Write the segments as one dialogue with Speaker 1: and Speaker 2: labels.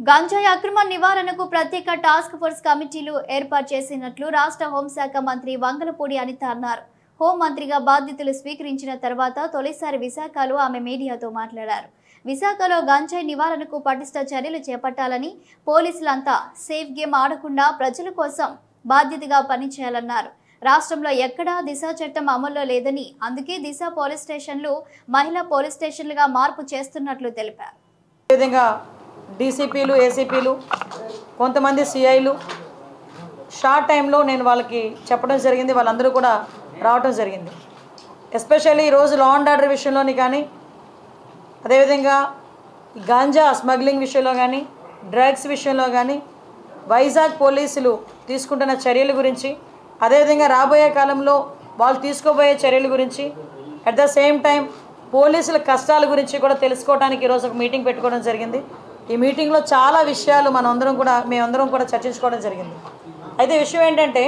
Speaker 1: గంజాయి అక్రమ నివారణకు ప్రత్యేక టాస్క్ ఫోర్స్ కమిటీలు ఏర్పాటు చేసినట్లు రాష్ట్ర హోంశాఖ మంత్రి వంగలపూడి అనిత అన్నారు. హోంమంత్రిగా బాధ్యతలు స్వీకరించిన తర్వాత తొలిసారి విశాఖలో ఆమె మీడియాతో మాట్లాడారు. విశాఖలో గంజాయి నివారణకు పటిష్ట చర్యలు చేపట్టాలని, పోలీసులంతా సేఫ్ గేమ్ ఆడకుండా ప్రజల కోసం బాధ్యతగా పనిచేయాలన్నారు. రాష్ట్రంలో ఎక్కడా దిశ చట్టం అమల్లో లేదని, అందుకే దిశ పోలీస్ స్టేషన్లు మహిళా పోలీస్ స్టేషన్లుగా మార్పు చేస్తున్నట్లు తెలిపారు.
Speaker 2: డీసీపీలు, ఏసీపీలు, కొంతమంది సిఐలు షార్ట్ టైంలో నేను వాళ్ళకి చెప్పడం జరిగింది. వాళ్ళందరూ కూడా రావడం జరిగింది. ఎస్పెషల్లీ ఈరోజు లా అండ్ ఆర్డర్ విషయంలోని కానీ, అదేవిధంగా గాంజా స్మగ్లింగ్ విషయంలో కానీ, డ్రగ్స్ విషయంలో కానీ వైజాగ్ పోలీసులు తీసుకుంటున్న చర్యల గురించి, అదేవిధంగా రాబోయే కాలంలో వాళ్ళు తీసుకోబోయే చర్యల గురించి, అట్ ద సేమ్ టైం పోలీసుల కష్టాల గురించి కూడా తెలుసుకోవడానికి ఈరోజు ఒక మీటింగ్ పెట్టుకోవడం జరిగింది. ఈ మీటింగ్లో చాలా విషయాలు మేమందరం కూడా చర్చించుకోవడం జరిగింది. అయితే విషయం ఏంటంటే,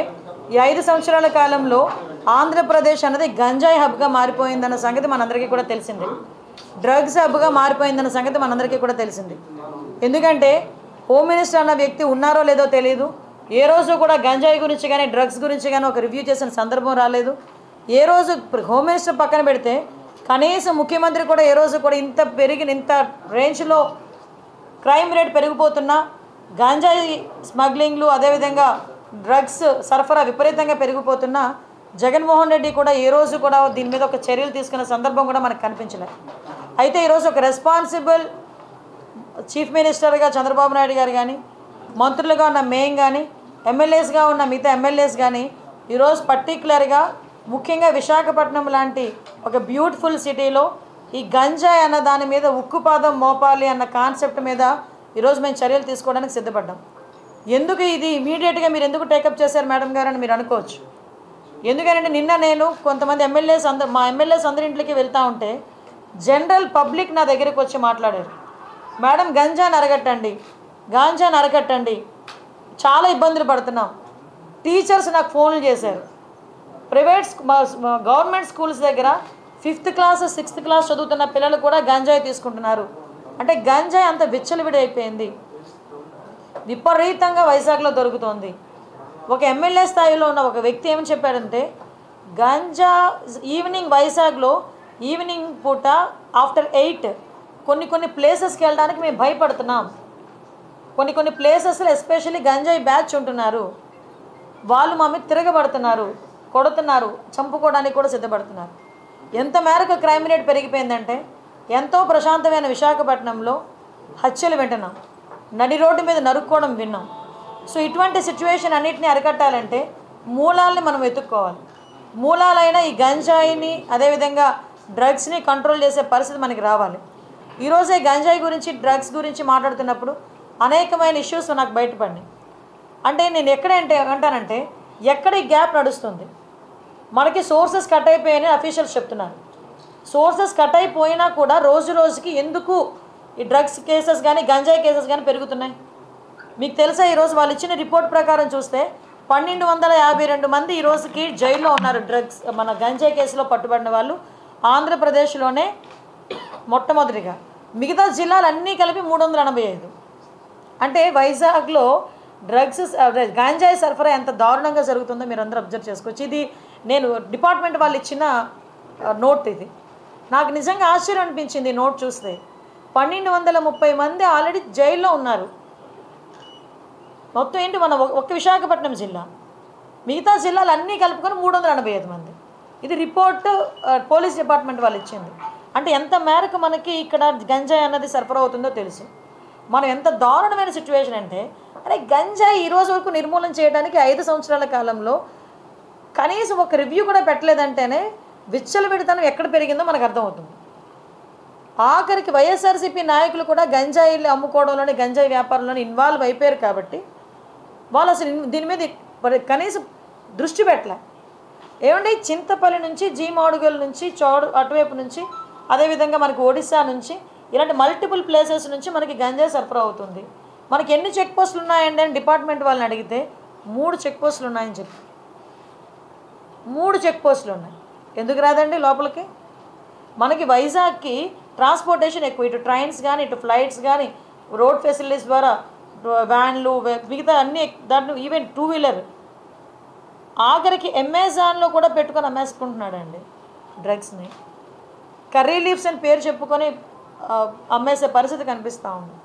Speaker 2: ఈ 5 సంవత్సరాల కాలంలో ఆంధ్రప్రదేశ్ అన్నది గంజాయి హబ్గా మారిపోయిందన్న సంగతి మనందరికీ కూడా తెలిసింది. డ్రగ్స్ హబ్గా మారిపోయిందన్న సంగతి మనందరికీ కూడా తెలిసింది. ఎందుకంటే హోమ్ మినిస్టర్ అన్న వ్యక్తి ఉన్నారో లేదో తెలియదు. ఏ రోజు కూడా గంజాయి గురించి కానీ, డ్రగ్స్ గురించి కానీ ఒక రివ్యూ చేసిన సందర్భం రాలేదు. ఏ రోజు హోమ్ మినిస్టర్ పక్కన పెడితే కనీసం ముఖ్యమంత్రి కూడా ఏ రోజు కూడా ఇంత రేంజ్లో క్రైమ్ రేట్ పెరిగిపోతున్నా, గాంజాయి స్మగ్లింగ్లు, అదేవిధంగా డ్రగ్స్ సరఫరా విపరీతంగా పెరిగిపోతున్నా జగన్మోహన్ రెడ్డి కూడా ఏ రోజు కూడా దీని మీద ఒక చర్యలు తీసుకున్న సందర్భం కూడా మనకు కనిపించలేదు. అయితే ఈరోజు ఒక రెస్పాన్సిబుల్ చీఫ్ మినిస్టర్గా చంద్రబాబు నాయుడు గారు కానీ, మంత్రులుగా ఉన్న మేం కానీ, ఎమ్మెల్యేస్గా ఉన్న మిగతా ఎమ్మెల్యేస్ కానీ ఈరోజు పర్టికులర్గా ముఖ్యంగా విశాఖపట్నం లాంటి ఒక బ్యూటిఫుల్ సిటీలో ఈ గంజాయి అన్న దాని మీద ఉక్కుపాదం మోపాలి అన్న కాన్సెప్ట్ మీద ఈరోజు మేము చర్యలు తీసుకోవడానికి సిద్ధపడ్డాం. ఎందుకు ఇది ఇమీడియట్గా మీరు ఎందుకు టేకప్ చేశారు మేడం గారు అని మీరు అనుకోవచ్చు. ఎందుకంటే నిన్న నేను కొంతమంది మా ఎమ్మెల్యేస్ అందరింట్లోకి వెళ్తూ ఉంటే జనరల్ పబ్లిక్ నా దగ్గరికి వచ్చి మాట్లాడారు. మేడం గాంజాని అరగట్టండి, చాలా ఇబ్బందులు పడుతున్నాం. టీచర్స్ నాకు ఫోన్లు చేశారు. గవర్నమెంట్ స్కూల్స్ దగ్గర 5th క్లాస్ 6th క్లాస్ చదువుతున్న పిల్లలు కూడా గంజాయి తీసుకుంటున్నారు. అంటే గంజాయి అంత విచ్చలవిడి అయిపోయింది, విపరీతంగా వైజాగ్లో దొరుకుతోంది. ఒక ఎమ్మెల్యే స్థాయిలో ఉన్న ఒక వ్యక్తి ఏమని చెప్పాడంటే, గంజా వైజాగ్లో ఈవినింగ్ పూట ఆఫ్టర్ 8 కొన్ని ప్లేసెస్కి వెళ్ళడానికి మేము భయపడుతున్నాం. కొన్ని ప్లేసెస్లో ఎస్పెషల్లీ గంజాయి బ్యాచ్ ఉంటున్నారు, వాళ్ళు మా మీద తిరగబడుతున్నారు, కొడుతున్నారు, చంపుకోవడానికి కూడా సిద్ధపడుతున్నారు. ఎంత మేరకు క్రైమ్ రేట్ పెరిగిపోయిందంటే, ఎంతో ప్రశాంతమైన విశాఖపట్నంలో హత్యలు వింటున్నాం, నడి రోడ్డు మీద నరుక్కోవడం విన్నాం. సో ఇటువంటి సిచ్యువేషన్ అన్నిటిని అరికట్టాలంటే మూలాలని మనం వెతుక్కోవాలి. మూలాలైన ఈ గంజాయిని, అదేవిధంగా డ్రగ్స్ని కంట్రోల్ చేసే పరిస్థితి మనకి రావాలి. ఈరోజే గంజాయి గురించి, డ్రగ్స్ గురించి మాట్లాడుతున్నప్పుడు అనేకమైన ఇష్యూస్ నాకు బయటపడినాయి. అంటే నేను అంటానంటే ఎక్కడ ఈ గ్యాప్ నడుస్తుంది, మనకి సోర్సెస్ కట్ అయిపోయాయని అఫీషియల్స్ చెప్తున్నారు. సోర్సెస్ కట్ అయిపోయినా కూడా రోజు రోజుకి ఎందుకు ఈ డ్రగ్స్ కేసెస్ కానీ, గంజాయి కేసెస్ కానీ పెరుగుతున్నాయి? మీకు తెలుసా, ఈరోజు వాళ్ళు ఇచ్చిన రిపోర్ట్ ప్రకారం చూస్తే 1252 మంది ఈ రోజుకి జైల్లో ఉన్నారు. డ్రగ్స్ మన గంజాయి కేసులో పట్టుబడిన వాళ్ళు ఆంధ్రప్రదేశ్లోనే మొట్టమొదటిగా. మిగతా జిల్లాలన్నీ కలిపి 385. అంటే వైజాగ్లో గంజాయి సరఫరా ఎంత దారుణంగా జరుగుతుందో మీరు అందరూ అబ్జర్వ్ చేసుకోవచ్చు. ఇది నేను డిపార్ట్మెంట్ వాళ్ళు ఇచ్చిన నోట్. ఇది నాకు నిజంగా ఆశ్చర్యం అనిపించింది. నోట్ చూస్తే 1230 మంది ఆల్రెడీ జైల్లో ఉన్నారు. మొత్తం ఏంటి, మన ఒక్క విశాఖపట్నం జిల్లా, మిగతా జిల్లాలు అన్నీ కలుపుకొని 385 మంది. ఇది రిపోర్ట్ పోలీస్ డిపార్ట్మెంట్ వాళ్ళు ఇచ్చింది. అంటే ఎంత మేరకు మనకి ఇక్కడ గంజాయి అన్నది సరఫరా అవుతుందో తెలుసు. మనం ఎంత దారుణమైన సిచ్యువేషన్ అంటే, గంజాయి ఈ రోజు వరకు నిర్మూలన చేయడానికి 5 సంవత్సరాల కాలంలో కనీసం ఒక రివ్యూ కూడా పెట్టలేదంటేనే విచ్చలవిడితనం ఎక్కడ పెరిగిందో మనకు అర్థమవుతుంది. ఆఖరికి వైఎస్ఆర్సీపీ నాయకులు కూడా గంజాయిలు అమ్ముకోవడంలోని, గంజాయి వ్యాపారంలోని ఇన్వాల్వ్ అయిపోయారు. కాబట్టి వాళ్ళు అసలు దీని మీద కనీసం దృష్టి పెట్టలే. ఏమంటే చింతపల్లి నుంచి, జీమాడుగల్ నుంచి, అటువైపు నుంచి, అదేవిధంగా మనకి ఒడిశా నుంచి, ఇలాంటి మల్టిపుల్ ప్లేసెస్ నుంచి మనకి గంజాయి సరఫరా అవుతుంది. మనకి ఎన్ని చెక్ పోస్టులు ఉన్నాయండి అని డిపార్ట్మెంట్ వాళ్ళని అడిగితే 3 చెక్ పోస్టులు ఉన్నాయని చెప్పి. 3 చెక్ పోస్టులు ఉన్నాయి. ఎందుకు రాదండి లోపలికి? మనకి వైజాగ్కి ట్రాన్స్పోర్టేషన్ ఎక్కువ, ఇటు ట్రైన్స్ కానీ, ఇటు ఫ్లైట్స్ కానీ, రోడ్ ఫెసిలిటీస్ ద్వారా వ్యాన్లు మిగతా అన్ని దాంట్లో ఈవెన్ 2-వీలర్ ఆఖరికి అమెజాన్లో కూడా పెట్టుకొని అమ్మేసుకుంటున్నాడండి డ్రగ్స్ని. కర్రీ లీవ్స్ అని పేరు చెప్పుకొని అమ్మేసే పరిస్థితి కనిపిస్తూ ఉంది.